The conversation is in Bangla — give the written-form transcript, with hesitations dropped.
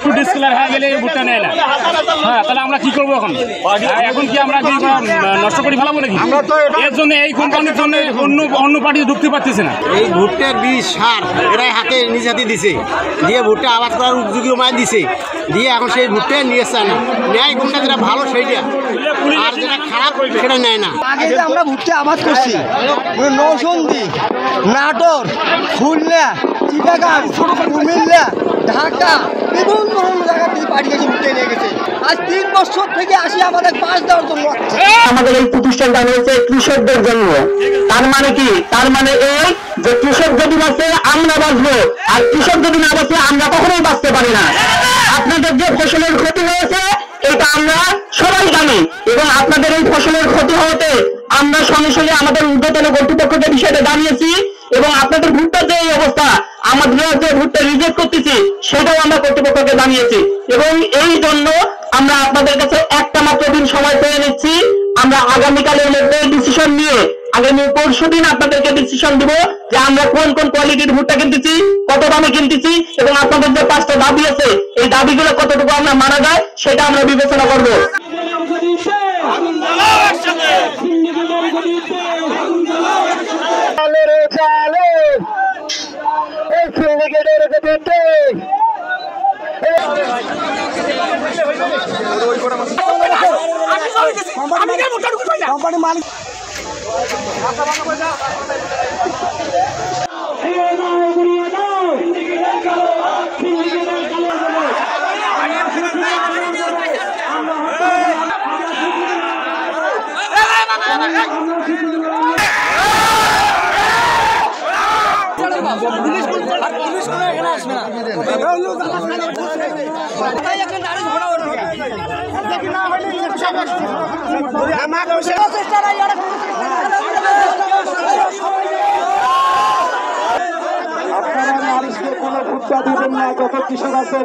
একটু ডিসক্লেয়ার হয়ে গেলে ভোটটা নেয় না। হ্যাঁ, তাহলে আমরা কি করবো এখন? এখন কি আমরা নষ্ট করে ফেলাবো নাকি? এর জন্য এই কোম্পানির জন্য অন্য পার্টি ঢুকতে পারতেছে না। এই ভোটের বীজ সার এরাই হাতে নিজ হাতে দিছে, দিয়ে ভোটটা আবাদ করার উপযোগী মায় দিছে, দিয়ে এখন সেই ভোটটা নিয়ে আসছে না। নেয় কোনটা যেটা ভালো সেইটা, আর যেটা খারাপ সেটা নেয় না। আগে যে আমরা ভুট্টা আবাদ করছি নৌসন্দি, নাটোর, খুলনা, চিটাগাং, কুমিল্লা, ঢাকা, বিভিন্ন জায়গা থেকে পার্টি এসে ভুট্টা নিয়ে গেছে। আজ 3 বছর থেকে আসি আমাদের পাস দেওয়ার জন্য। আমাদের এই প্রতিষ্ঠানটা হয়েছে কৃষকদের জন্য। তার মানে কি? তার মানে এই যে কৃষক যদি বাঁচে আমরা বাঁচবো, আর কৃষক যদি না বাঁচে আমরা কখনোই বাঁচতে পারি না। আপনাদের যে ফসলের ক্ষতি হয়েছে এটা আমরা সবাই জানি, এবং আপনাদের এই ফসলের ক্ষতি হওয়াতে আমরা সঙ্গে সঙ্গে আমাদের ঊর্ধ্বতন কর্তৃপক্ষকে বিষয়টা জানিয়েছি, এবং আপনাদের ভুট্টার যে এই অবস্থা, আমাদের যে ভুট্টা রিজেক্ট করতেছি সেটাও আমরা কর্তৃপক্ষকে জানিয়েছি। এবং এই জন্য আমরা আপনাদের কাছে একটা মাত্র দিন সময় পেয়ে নিচ্ছি। আমরা আগামীকালের মধ্যে ডিসিশন নিয়ে আগামী পরশুদিন আপনাদেরকে ডিসিশন দিব যে আমরা কোন কোন কোয়ালিটির ভুট্টা কিনতেছি, কত দামে কিনতেছি, এবং আপনাদের যে 5টা দাবি আছে এই দাবিগুলো কতটুকু আমরা মানা যায় সেটা আমরা বিবেচনা করব। কোম্পানি মালিক আপনারা নারীকে কোনো ভুট্টা দিবেন না, যত কৃষক আছে